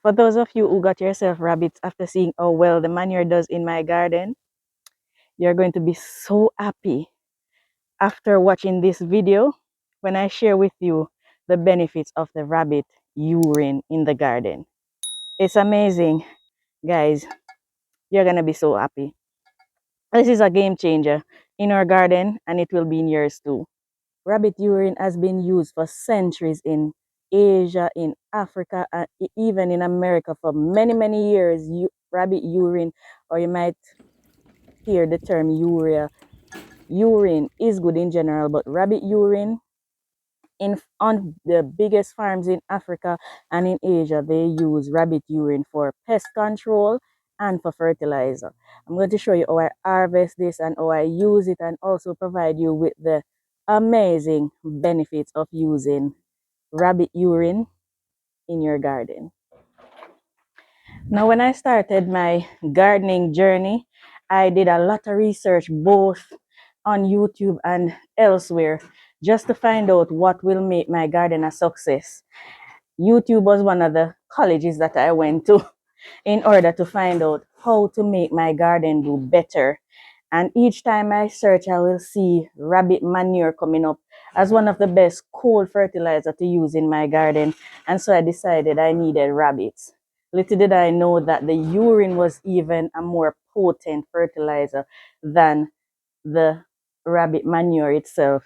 For those of you who got yourself rabbits after seeing how well the manure does in my garden, you're going to be so happy after watching this video when I share with you the benefits of the rabbit urine in the garden. It's amazing, guys. You're going to be so happy. This is a game changer in our garden, and it will be in yours too. Rabbit urine has been used for centuries in Asia, in Africa, and even in America for many, many years. Rabbit urine, or you might hear the term urea. Urine is good in general, but rabbit urine on the biggest farms in Africa and in Asia, they use rabbit urine for pest control and for fertilizer. I'm going to show you how I harvest this and how I use it, and also provide you with the amazing benefits of using rabbit urine in your garden. Now, when I started my gardening journey, I did a lot of research both on YouTube and elsewhere just to find out what will make my garden a success. YouTube was one of the colleges that I went to in order to find out how to make my garden do better. And each time I search, I will see rabbit manure coming up as one of the best cold fertilizer to use in my garden. And so I decided I needed rabbits. Little did I know that the urine was even a more potent fertilizer than the rabbit manure itself.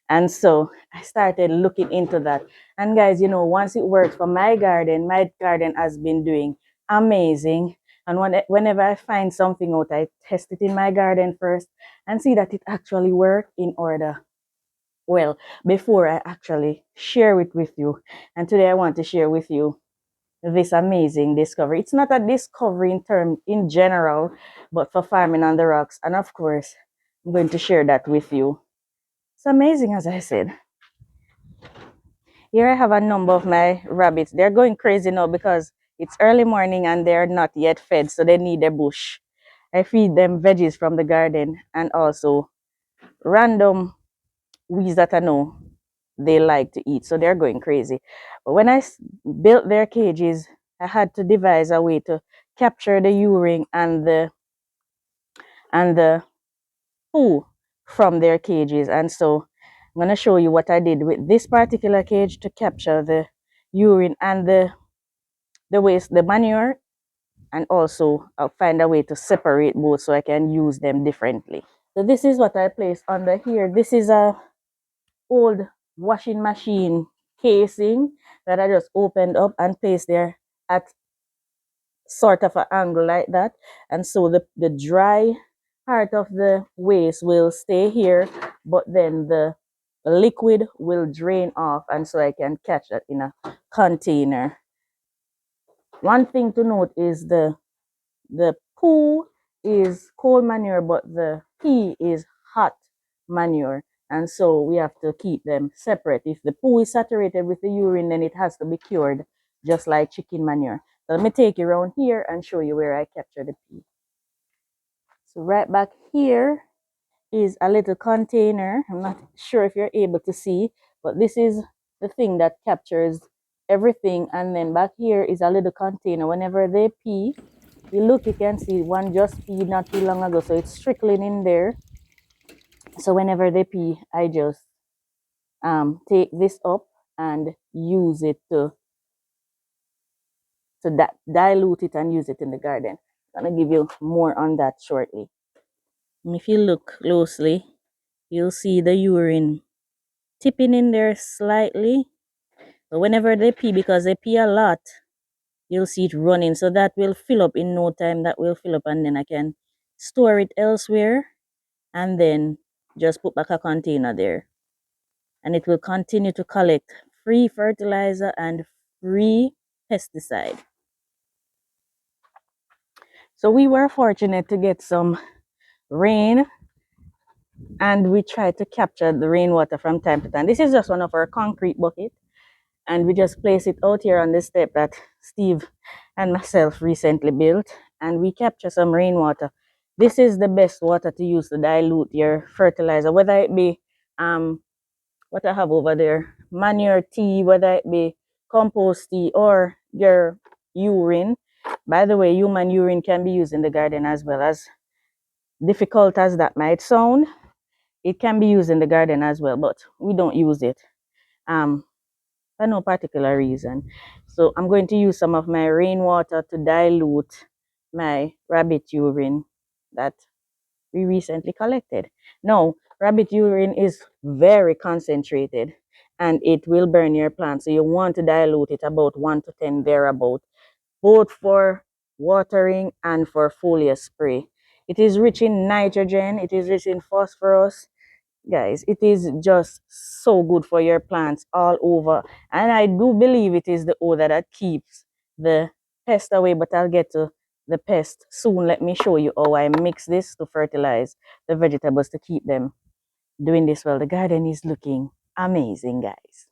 And so I started looking into that. And guys, you know, once it works for my garden has been doing amazing. And whenever I find something out, I test it in my garden first and see that it actually works in order. Well, before I actually share it with you. And today I want to share with you this amazing discovery. It's not a discovery in general, but for farming on the rocks. And of course, I'm going to share that with you. It's amazing, as I said. Here I have a number of my rabbits. They're going crazy now because it's early morning and they're not yet fed, so they need a bush. I feed them veggies from the garden and also random weeds that I know they like to eat, so they're going crazy. But when I built their cages, I had to devise a way to capture the urine and the poo from their cages. And so I'm going to show you what I did with this particular cage to capture the urine and the waste, the manure, and also I'll find a way to separate both so I can use them differently. So this is what I placed under here. This is a old washing machine casing that I just opened up and placed there at sort of an angle like that. And so the dry part of the waste will stay here, but then the liquid will drain off, and so I can catch that in a container. One thing to note is the poo is cold manure, but the pee is hot manure. And so we have to keep them separate. If the poo is saturated with the urine, then it has to be cured, just like chicken manure. So let me take you around here and show you where I capture the pee. So right back here is a little container. I'm not sure if you're able to see, but this is the thing that captures everything. And then back here is a little container. Whenever they pee, you look, you can see one just peed not too long ago, so it's trickling in there. So whenever they pee, I just take this up and use it to dilute it and use it in the garden. I'm gonna give you more on that shortly. And if you look closely, you'll see the urine tipping in there slightly. But whenever they pee, because they pee a lot, you'll see it running. So that will fill up in no time. That will fill up, and then I can store it elsewhere and then just put back a container there. And it will continue to collect free fertilizer and free pesticide. So we were fortunate to get some rain, and we tried to capture the rainwater from time to time. This is just one of our concrete buckets, and we just place it out here on the step that Steve and myself recently built, and we capture some rainwater. This is the best water to use to dilute your fertilizer, whether it be what I have over there, manure tea, whether it be compost tea, or your urine. By the way, human urine can be used in the garden as well. As difficult as that might sound, it can be used in the garden as well, but we don't use it for no particular reason. So I'm going to use some of my rainwater to dilute my rabbit urine that we recently collected. Now, rabbit urine is very concentrated and it will burn your plant. So you want to dilute it about 1 to 10 thereabout, both for watering and for foliar spray. It is rich in nitrogen, it is rich in phosphorus. Guys, it is just so good for your plants all over. And I do believe it is the odor that keeps the pest away, but I'll get to the pest soon. Let me show you how I mix this to fertilize the vegetables to keep them doing this well. The garden is looking amazing, guys.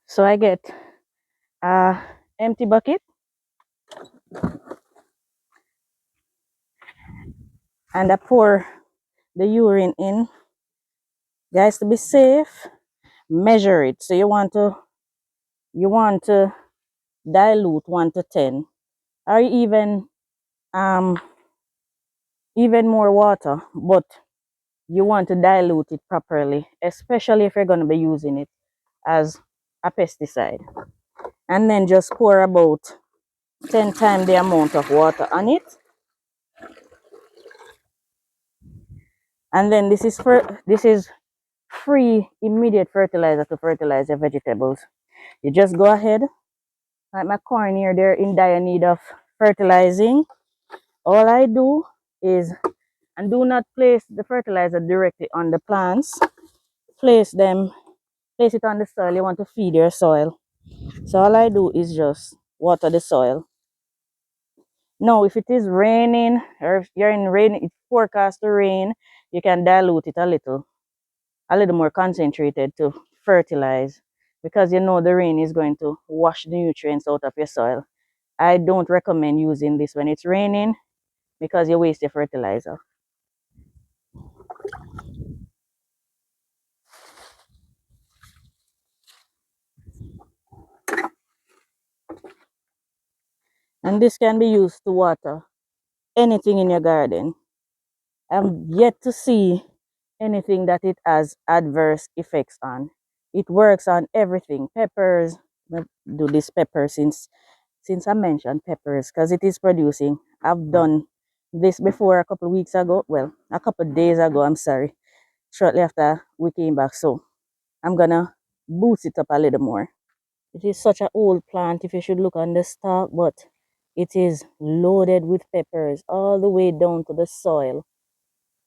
So I get a empty bucket and I pour the urine in. Guys, to be safe, measure it. So you want to dilute 1 to 10, or um even more water, but you want to dilute it properly, especially if you're going to be using it as a pesticide. And then just pour about 10 times the amount of water on it. And then this is free immediate fertilizer to fertilize your vegetables. You just go ahead, like my corn here, they're in dire need of fertilizing. All I do is, and do not place the fertilizer directly on the plants. Place it on the soil. You want to feed your soil. So all I do is just water the soil. Now, if it is raining or if you're in rain, it's forecast to rain, you can dilute it a little more concentrated to fertilize, because you know the rain is going to wash the nutrients out of your soil. I don't recommend using this when it's raining because you waste your fertilizer. And this can be used to water anything in your garden. I've yet to see anything that it has adverse effects on. It works on everything. Peppers, I do this pepper since I mentioned peppers, because it is producing. I've done this before a couple of weeks ago. Well, a couple of days ago, I'm sorry. Shortly after we came back. So I'm gonna boost it up a little more. It is such an old plant if you should look on the stalk, but it is loaded with peppers all the way down to the soil.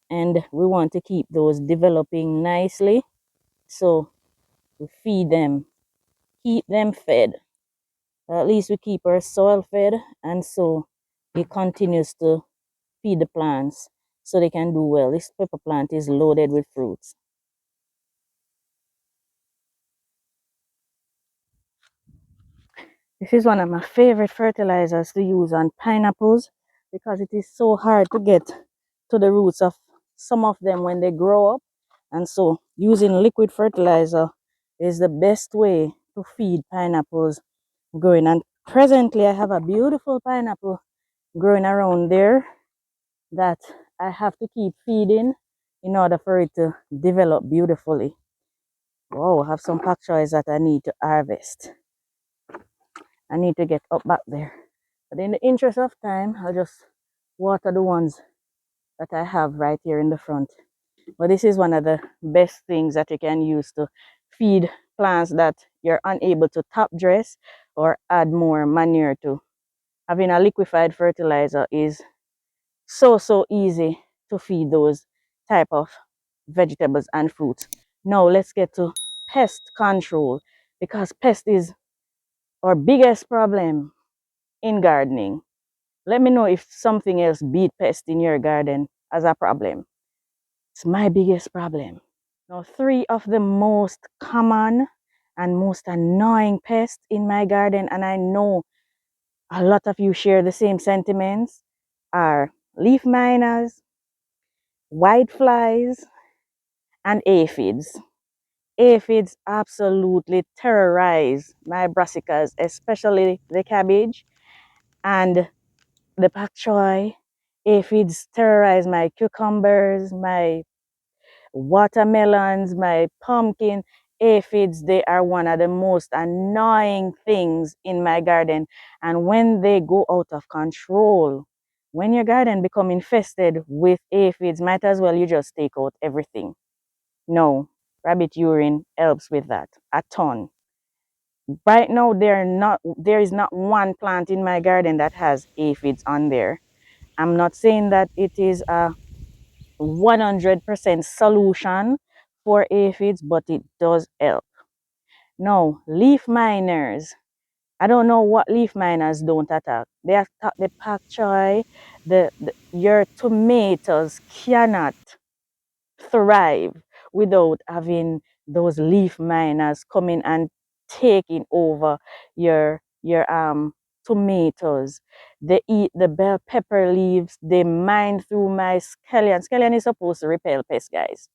And we want to keep those developing nicely. So we feed them, keep them fed. At least we keep our soil fed, and so it continues to feed the plants so they can do well. This pepper plant is loaded with fruits. This is one of my favorite fertilizers to use on pineapples because it is so hard to get to the roots of some of them when they grow up. And so using liquid fertilizer is the best way to feed pineapples growing. And presently I have a beautiful pineapple growing around there that I have to keep feeding in order for it to develop beautifully. Oh, I have some pak choys that I need to harvest. I need to get up back there. But in the interest of time, I'll just water the ones that I have right here in the front. But this is one of the best things that you can use to feed plants that you're unable to top dress or add more manure to. Having a liquefied fertilizer is so easy to feed those type of vegetables and fruits. Now let's get to pest control, because pest is our biggest problem in gardening. Let me know if something else beat pest in your garden as a problem. It's my biggest problem. Now, three of the most common and most annoying pests in my garden, and I know a lot of you share the same sentiments, are leaf miners, whiteflies, and aphids. Aphids absolutely terrorize my brassicas, especially the cabbage and the pak choy. Aphids terrorize my cucumbers, my watermelons, my pumpkin. Aphids, they are one of the most annoying things in my garden. And when they go out of control, when your garden become infested with aphids, might as well you just take out everything. No, rabbit urine helps with that a ton. Right now, there is not one plant in my garden that has aphids on there. I'm not saying that it is a 100% solution for aphids, but it does help. Now, leaf miners. I don't know what leaf miners don't attack. They attack the pak choy. Your tomatoes cannot thrive without having those leaf miners coming and taking over your tomatoes. They eat the bell pepper leaves. They mine through my scallion. Scallion is supposed to repel pests, guys,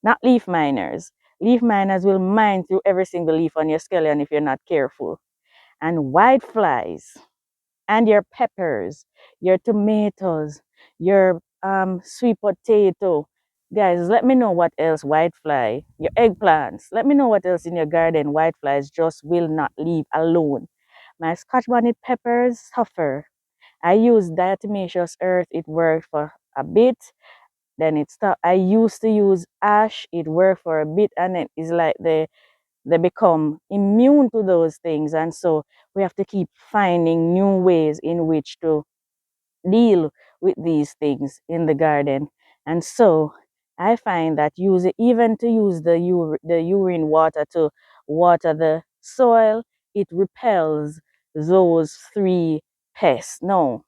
not leaf miners. Leaf miners will mine through every single leaf on your scallion if you're not careful. And white flies and your peppers, your tomatoes, your sweet potato. Guys, let me know what else whitefly, your eggplants. Let me know what else in your garden whiteflies just will not leave alone. My scotch bonnet peppers suffer. I use diatomaceous earth. It worked for a bit. Then it stopped. I used to use ash. It worked for a bit, and then it's like they become immune to those things, and so we have to keep finding new ways in which to deal with these things in the garden. And so I find that even to use the urine water to water the soil, it repels those three pests. No,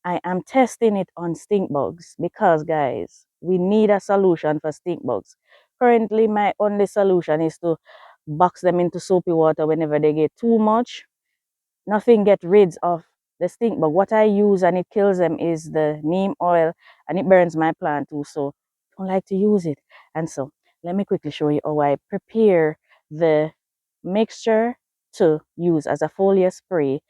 I am testing it on stink bugs because, guys, we need a solution for stink bugs. Currently, my only solution is to box them into soapy water whenever they get too much. Nothing get rid of the stink bug. What I use and it kills them is the neem oil, and it burns my plant too. So I don't like to use it. And so let me quickly show you how I prepare the mixture to use as a foliar spray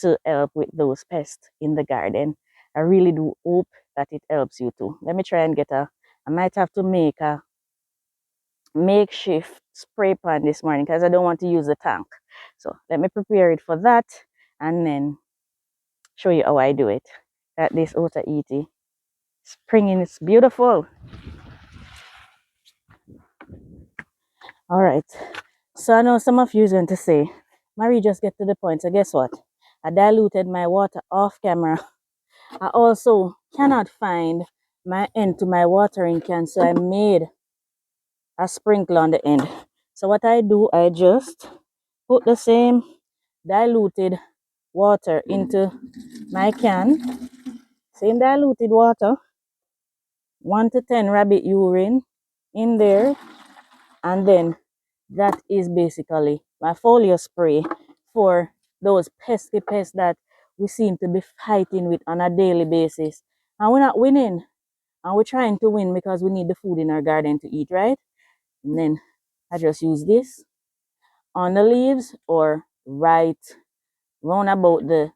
to help with those pests in the garden. I really do hope that it helps you too. Let me try and I might have to make a makeshift spray pan this morning because I don't want to use the tank. So let me prepare it for that and then show you how I do it. At this Ota Iti. Springing, it's beautiful. All right. So I know some of you is going to say, Marie, just get to the point. So guess what? I diluted my water off camera. I also cannot find my end to my watering can, so I made a sprinkler on the end. So what I do, I just put the same diluted water into my can. Same diluted water, 1 to 10 rabbit urine in there, and then that is basically my foliar spray for those pesky pests that we seem to be fighting with on a daily basis. And we're not winning, and we're trying to win because we need the food in our garden to eat, right? And then I just use this on the leaves or right round about the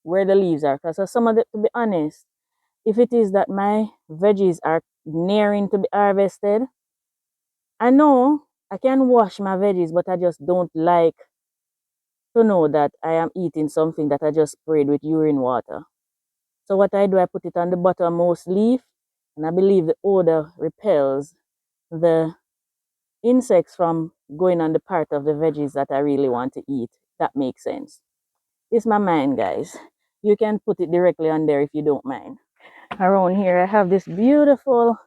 where the leaves are. Because some of it, to be honest, if it is that my veggies are nearing to be harvested, I know I can wash my veggies, but I just don't like to know that I am eating something that I just sprayed with urine water. So what I do, I put it on the bottommost leaf, and I believe the odor repels the insects from going on the part of the veggies that I really want to eat. That makes sense. It's my mind, guys. You can put it directly on there if you don't mind. Around here, I have this beautiful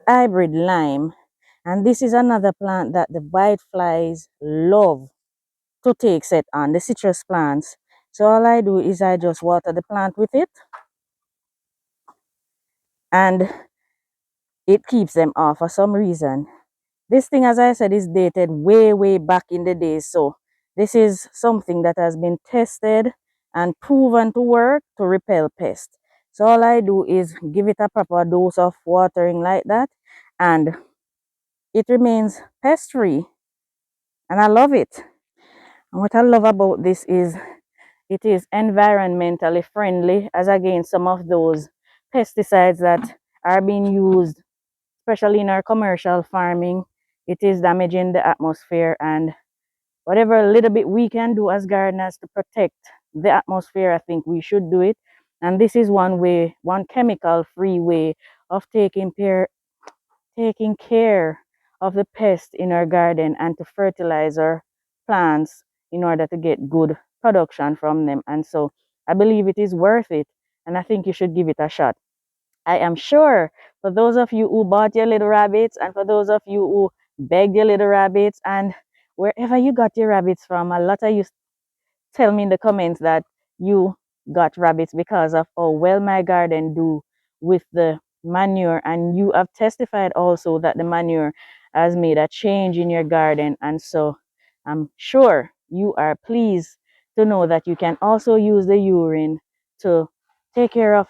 hybrid lime, and this is another plant that the whiteflies love to take set on, the citrus plants. So all I do is I just water the plant with it, and it keeps them off for some reason. This thing, as I said, is dated way back in the days, so this is something that has been tested and proven to work to repel pests. So all I do is give it a proper dose of watering like that, and it remains pest free, and I love it. And what I love about this is it is environmentally friendly, as against some of those pesticides that are being used, especially in our commercial farming. It is damaging the atmosphere, and whatever little bit we can do as gardeners to protect the atmosphere, I think we should do it. And this is one way, one chemical free way of taking care of the pests in our garden and to fertilize our plants in order to get good production from them. And so I believe it is worth it, and I think you should give it a shot. I am sure for those of you who bought your little rabbits, and for those of you who begged your little rabbits, and wherever you got your rabbits from, a lot of you tell me in the comments that you got rabbits because of how well my garden do with the manure, and you have testified also that the manure has made a change in your garden. And so I'm sure you are pleased to know that you can also use the urine to take care of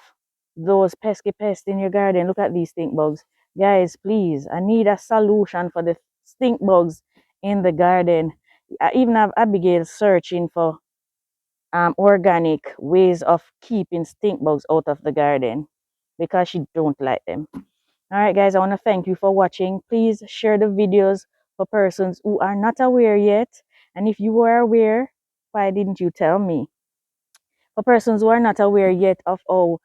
those pesky pests in your garden. Look at these stink bugs, guys. Please, I need a solution for the stink bugs in the garden. I even have Abigail searching for organic ways of keeping stink bugs out of the garden because she don't like them. All right, guys, I want to thank you for watching. Please share the videos for persons who are not aware yet. And if you were aware, why didn't you tell me? For persons who are not aware yet of how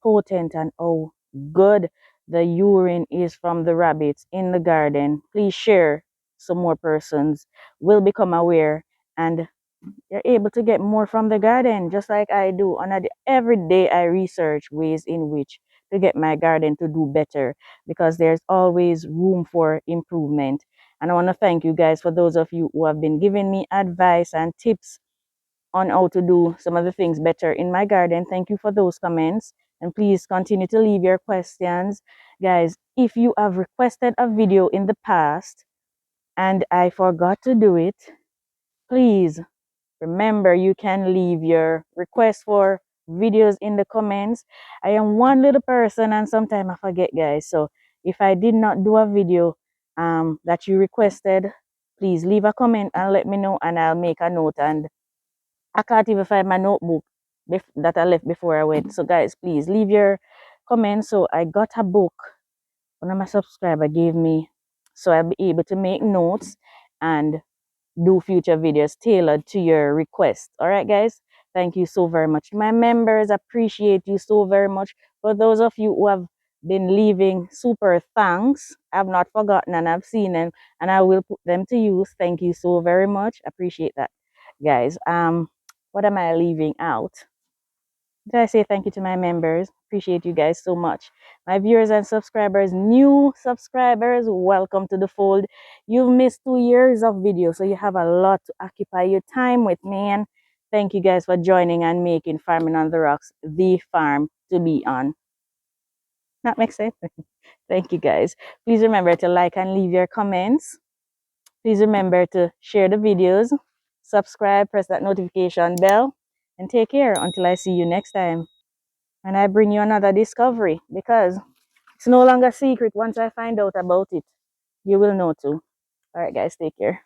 potent and how good the urine is from the rabbits in the garden, please share so more persons will become aware, and you're able to get more from the garden, just like I do. Every day I research ways in which to get my garden to do better, because there's always room for improvement. And I want to thank you guys for those of you who have been giving me advice and tips on how to do some of the things better in my garden. Thank you for those comments. And please continue to leave your questions. Guys, if you have requested a video in the past and I forgot to do it, please remember, you can leave your request for videos in the comments. I am one little person and sometimes I forget, guys. So if I did not do a video that you requested, please leave a comment and let me know, and I'll make a note. And I can't even find my notebook that I left before I went. So guys, please leave your comments. So I got a book one of my subscribers gave me, so I'll be able to make notes and do future videos tailored to your request. All right, guys, thank you so very much. My members, appreciate you so very much. For those of you who have been leaving super thanks, I've not forgotten and I've seen them, and I will put them to use. Thank you so very much. Appreciate that, guys. What am I leaving out? Did I say thank you to my members? Appreciate you guys so much. My viewers and subscribers, new subscribers, welcome to the fold. You've missed 2 years of videos, so you have a lot to occupy your time with, man. Thank you guys for joining and making Farming on the Rocks the farm to be on. That makes sense? Thank you, guys. Please remember to like and leave your comments. Please remember to share the videos, subscribe, press that notification bell, and take care until I see you next time. And I bring you another discovery, because it's no longer secret. Once I find out about it, you will know too. All right, guys, take care.